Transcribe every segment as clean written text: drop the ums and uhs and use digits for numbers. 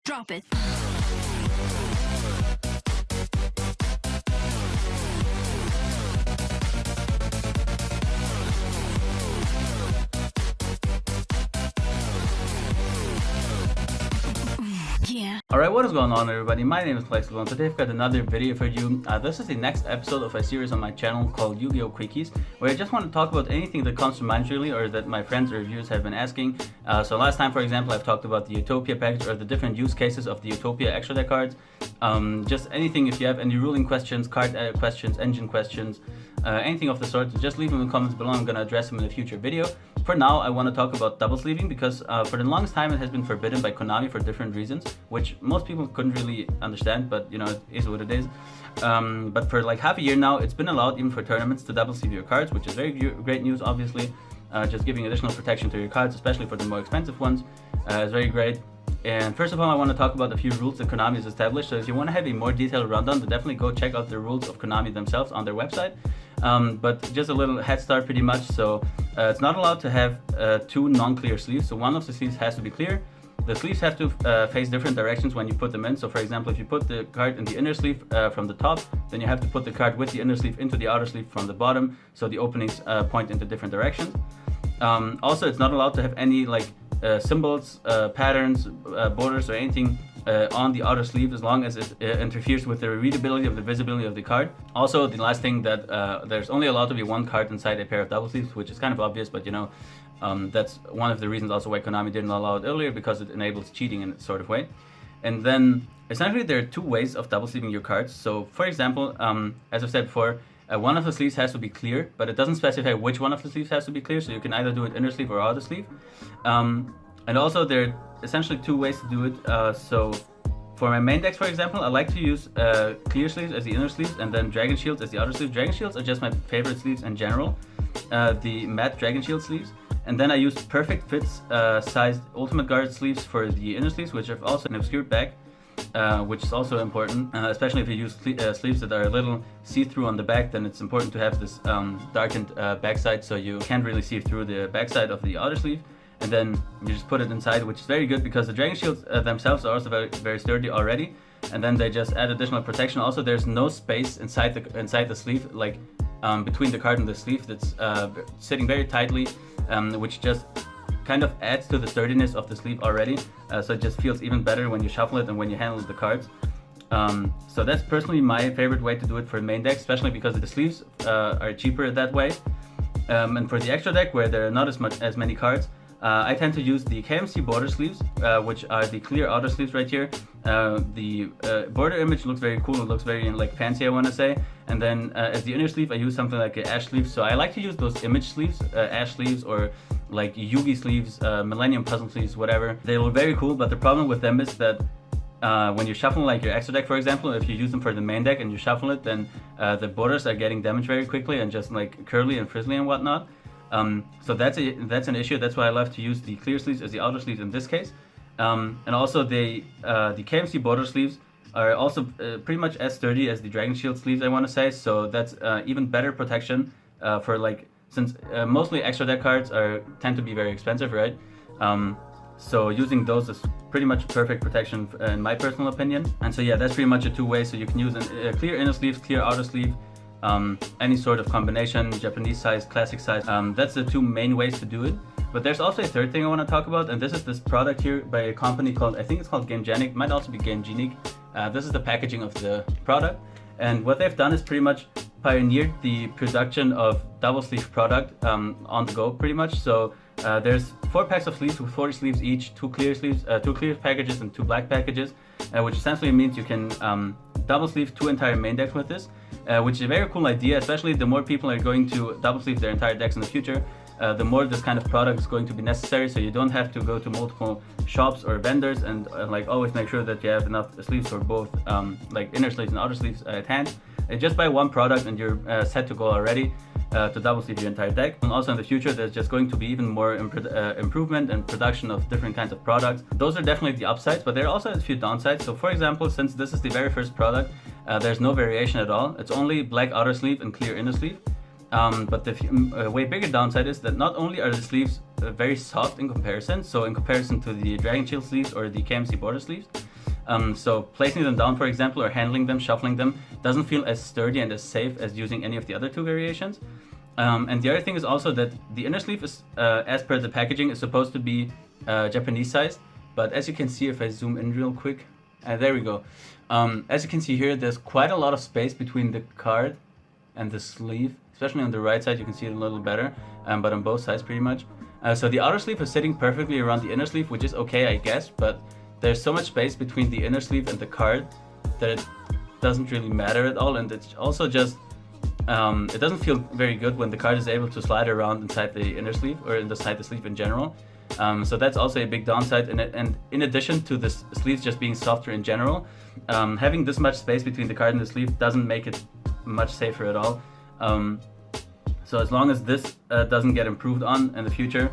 Drop it. Yeah. Alright, what is going on everybody? My name is Flexible and today I've got another video for you. This is the next episode of a series on my channel called Yu-Gi-Oh! Quickies, where I just want to talk about anything that comes to mind really, or that my friends or viewers have been asking. So last time, for example, I've talked about the Utopia package or the different use cases of the Utopia extra deck cards. Just anything, if you have any ruling questions, card questions, engine questions, anything of the sort, just leave them in the comments below. I'm going to address them in a future video. For now, I want to talk about double sleeving because for the longest time it has been forbidden by Konami for different reasons, which most people couldn't really understand, but you know, it is what it is. But for like half a year now, it's been allowed even for tournaments to double sleeve your cards, which is very great news, obviously. Just giving additional protection to your cards, especially for the more expensive ones, is very great. And first of all, I want to talk about a few rules that Konami has established. So if you want to have a more detailed rundown, then definitely go check out the rules of Konami themselves on their website. But just a little head start pretty much. So it's not allowed to have two non-clear sleeves. So one of the sleeves has to be clear. The sleeves have to face different directions when you put them in. So for example, if you put the card in the inner sleeve from the top, then you have to put the card with the inner sleeve into the outer sleeve from the bottom. So the openings point into different directions. Also, it's not allowed to have any like symbols, patterns, borders or anything on the outer sleeve as long as it interferes with the readability of the visibility of the card. Also, the last thing, that there's only allowed to be one card inside a pair of double sleeves, which is kind of obvious, but you know, that's one of the reasons also why Konami didn't allow it earlier, because it enables cheating in a sort of way. And then essentially there are two ways of double sleeving your cards. So for example, as I've said before, one of the sleeves has to be clear, but it doesn't specify which one of the sleeves has to be clear, so you can either do it inner sleeve or outer sleeve. And also there are essentially two ways to do it. So for my main decks, for example, I like to use clear sleeves as the inner sleeves and then dragon shields as the outer sleeves. Dragon shields are just my favorite sleeves in general, the matte dragon shield sleeves. And then I use perfect fits sized ultimate guard sleeves for the inner sleeves, which have also an obscured back. Which is also important, especially if you use sleeves that are a little see-through on the back. Then it's important to have this darkened backside, so you can't really see through the backside of the outer sleeve. And then you just put it inside, which is very good because the dragon shields themselves are also very sturdy already, and then they just add additional protection. Also, there's no space inside the sleeve, like between the card and the sleeve, that's sitting very tightly, which just kind of adds to the sturdiness of the sleeve already, so it just feels even better when you shuffle it and when you handle the cards. So that's personally my favorite way to do it for main deck, especially because the sleeves are cheaper that way. And for the extra deck, where there are not as many cards, I tend to use the KMC border sleeves, which are the clear outer sleeves right here. The border image looks very cool, it looks very like fancy, I want to say. And then as the inner sleeve, I use something like an ash sleeve. So I like to use those image sleeves, ash sleeves, or like Yugi sleeves, Millennium Puzzle sleeves, whatever. They look very cool, but the problem with them is that when you shuffle like your extra deck, for example, if you use them for the main deck and you shuffle it, then the borders are getting damaged very quickly and just like curly and frizzly and whatnot. So that's an issue. That's why I love to use the clear sleeves as the outer sleeves in this case. And also the KMC border sleeves are also pretty much as sturdy as the Dragon Shield sleeves, I want to say. So that's even better protection for like, since mostly extra deck cards tend to be very expensive, right? So using those is pretty much perfect protection in my personal opinion. And so yeah, that's pretty much a two way. So you can use a clear inner sleeve, clear outer sleeve, any sort of combination, Japanese size, classic size. That's the two main ways to do it. But there's also a third thing I want to talk about, and this is this product here by a company called, I think it's called Gamegenic, might also be Gamegenic. This is the packaging of the product, and what they've done is pretty much pioneered the production of double sleeve product on the go pretty much. So there's 4 packs of sleeves with 40 sleeves each, 2 clear sleeves, 2 clear packages and 2 black packages, which essentially means you can double sleeve 2 entire main decks with this, which is a very cool idea, especially the more people are going to double sleeve their entire decks in the future. The more this kind of product is going to be necessary, so you don't have to go to multiple shops or vendors and like always make sure that you have enough sleeves for both like inner sleeves and outer sleeves at hand. Just buy one product and you're set to go already to double sleeve your entire deck. And also in the future, there's just going to be even more improvement and production of different kinds of products. Those are definitely the upsides, but there are also a few downsides. So for example, since this is the very first product, there's no variation at all. It's only black outer sleeve and clear inner sleeve. But the way bigger downside is that not only are the sleeves very soft in comparison, so in comparison to the Dragon Shield sleeves or the KMC border sleeves, So placing them down, for example, or handling them, shuffling them, doesn't feel as sturdy and as safe as using any of the other two variations. And the other thing is also that the inner sleeve is, as per the packaging, is supposed to be Japanese sized. But as you can see, if I zoom in real quick, there we go. As you can see here, there's quite a lot of space between the card and the sleeve, especially on the right side. You can see it a little better, but on both sides pretty much. So the outer sleeve is sitting perfectly around the inner sleeve, which is okay, I guess, but there's so much space between the inner sleeve and the card that it doesn't really matter at all, and it's also just it doesn't feel very good when the card is able to slide around inside the inner sleeve or inside the sleeve in general. So that's also a big downside, and in addition to the sleeves just being softer in general, having this much space between the card and the sleeve doesn't make it much safer at all. So as long as this doesn't get improved on in the future,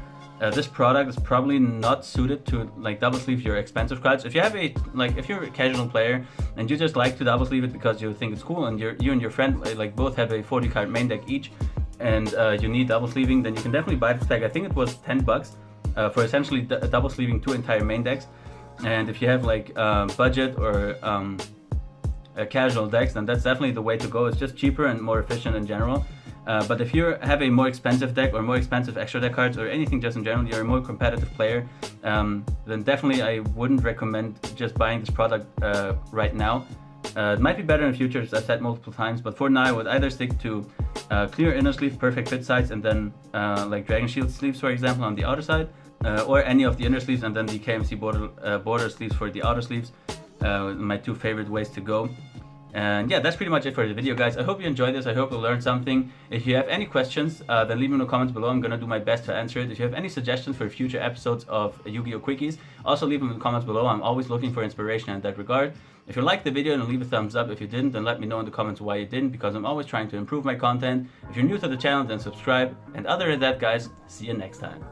this product is probably not suited to like double sleeve your expensive cards. If you have if you're a casual player and you just like to double sleeve it because you think it's cool, and you and your friend like both have a 40 card main deck each, and you need double sleeving, then you can definitely buy this pack. I think it was $10 for essentially double sleeving 2 entire main decks. And if you have like budget or casual decks, then that's definitely the way to go. It's just cheaper and more efficient in general. But if you have a more expensive deck or more expensive extra deck cards or anything just in general, you're a more competitive player, then definitely I wouldn't recommend just buying this product right now. It might be better in the future, as I've said multiple times, but for now I would either stick to clear inner sleeve, perfect fit sides, and then like Dragon Shield sleeves, for example, on the outer side, or any of the inner sleeves, and then the KMC border sleeves for the outer sleeves. My 2 favorite ways to go. And yeah, that's pretty much it for the video, guys. I hope you enjoyed this. I hope you learned something. If you have any questions, then leave them in the comments below. I'm gonna do my best to answer it. If you have any suggestions for future episodes of Yu-Gi-Oh! Quickies, also leave them in the comments below. I'm always looking for inspiration in that regard. If you liked the video, then leave a thumbs up. If you didn't, then let me know in the comments why you didn't, because I'm always trying to improve my content. If you're new to the channel, then subscribe. And other than that, guys, see you next time.